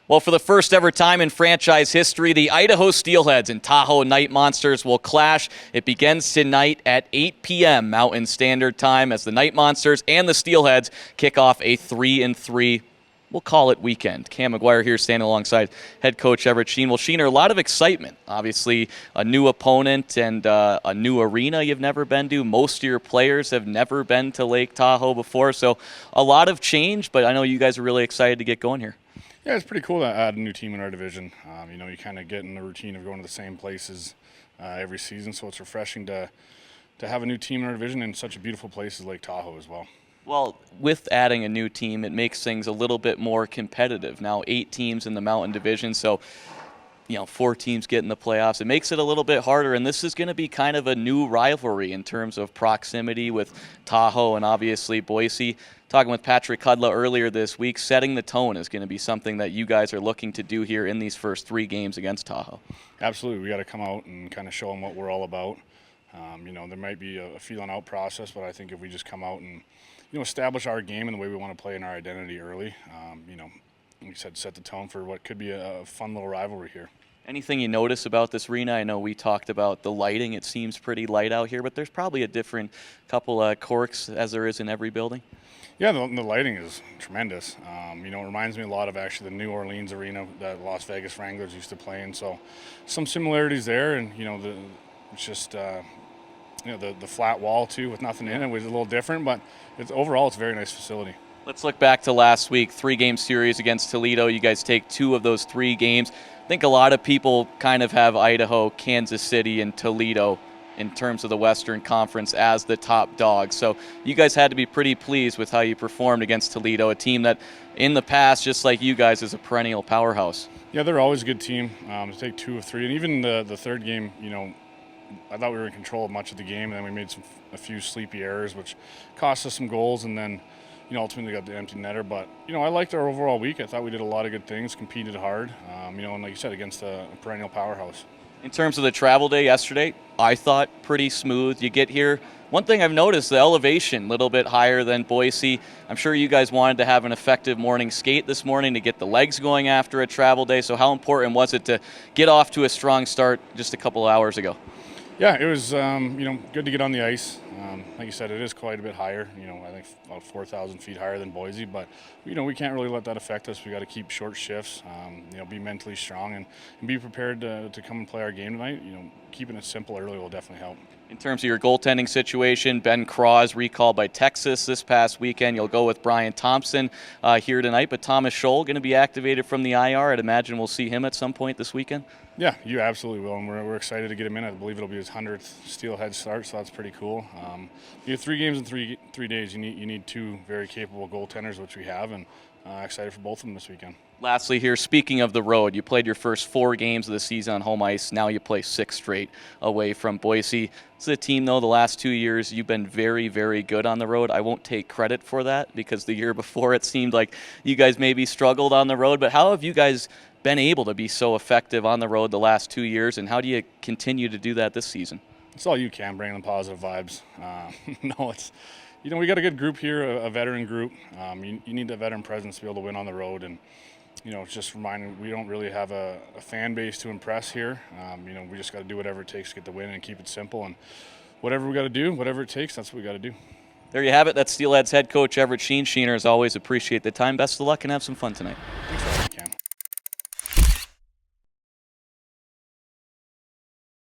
Well, for the first ever time in franchise history, the Idaho Steelheads and Tahoe Night Monsters will clash. It begins tonight at 8 p.m. Mountain Standard Time as the Night Monsters and the Steelheads kick off a 3-3, we'll call it, weekend. Cam McGuire here standing alongside head coach Everett Sheen. Well, Sheen, a lot of excitement. Obviously, a new opponent and a new arena you've never been to. Most of your players have never been to Lake Tahoe before, so a lot of change, but I know you guys are really excited to get going here. Yeah, it's pretty cool to add a new team in our division. You kind of get in the routine of going to the same places every season, so it's refreshing to have a new team in our division in such a beautiful place as Lake Tahoe as well. Well, with adding a new team, it makes things a little bit more competitive. Now 8 teams in the Mountain Division, so 4 teams get in the playoffs. It makes it a little bit harder, and this is going to be kind of a new rivalry in terms of proximity with Tahoe and obviously Boise. Talking with Patrick Kudla earlier this week, setting the tone is going to be something that you guys are looking to do here in these first 3 games against Tahoe. Absolutely. We got to come out and kind of show them what we're all about. There might be a feeling out process, but I think if we just come out and establish our game and the way we want to play in our identity early, like you said, set the tone for what could be a fun little rivalry here. Anything you notice about this arena? I know we talked about the lighting. It seems pretty light out here, but there's probably a different couple quirks as there is in every building. Yeah, the lighting is tremendous. It reminds me a lot of actually the New Orleans arena that Las Vegas Wranglers used to play in. So some similarities there, and it's just the flat wall too with nothing in it was a little different, but overall it's a very nice facility. Let's look back to last week, 3-game series against Toledo. You guys take 2 of those 3 games. I think a lot of people kind of have Idaho, Kansas City, and Toledo in terms of the Western Conference as the top dogs. So you guys had to be pretty pleased with how you performed against Toledo, a team that in the past, just like you guys, is a perennial powerhouse. Yeah, they're always a good team to take 2 of 3. And even the third game, I thought we were in control of much of the game, and then we made a few sleepy errors, which cost us some goals, and then ultimately got the empty netter. But I liked our overall week. I thought we did a lot of good things, competed hard, and like you said, against a perennial powerhouse. In terms of the travel day yesterday, I thought pretty smooth. You get here. One thing I've noticed, the elevation a little bit higher than Boise. I'm sure you guys wanted to have an effective morning skate this morning to get the legs going after a travel day. So how important was it to get off to a strong start just a couple hours ago? Yeah, it was good to get on the ice. Like you said, it is quite a bit higher. I think about 4,000 feet higher than Boise. But we can't really let that affect us. We got to keep short shifts. Be mentally strong and be prepared to come and play our game tonight. Keeping it simple early will definitely help. In terms of your goaltending situation, Ben Craws recalled by Texas this past weekend. You'll go with Brian Thompson here tonight, but Thomas Scholl going to be activated from the IR. I'd imagine we'll see him at some point this weekend. Yeah, you absolutely will, and we're excited to get him in. I believe it'll be his 100th Steelhead start, so that's pretty cool. You have 3 games in 3 days. You need 2 very capable goaltenders, which we have, and excited for both of them this weekend. Lastly here, speaking of the road, you played your first 4 games of the season on home ice. Now you play 6 straight away from Boise. This is a team, though, the last 2 years you've been very, very good on the road. I won't take credit for that because the year before it seemed like you guys maybe struggled on the road. But how have you guys been able to be so effective on the road the last 2 years, and how do you continue to do that this season? It's all you can, bring them positive vibes. We got a good group here, a veteran group. You need that veteran presence to be able to win on the road, and it's just reminding we don't really have a fan base to impress here. We just got to do whatever it takes to get the win and keep it simple, and whatever we got to do, whatever it takes, that's what we got to do. There you have it. That's Steelheads head coach Everett Sheen. Sheener, as always, appreciate the time. Best of luck and have some fun tonight.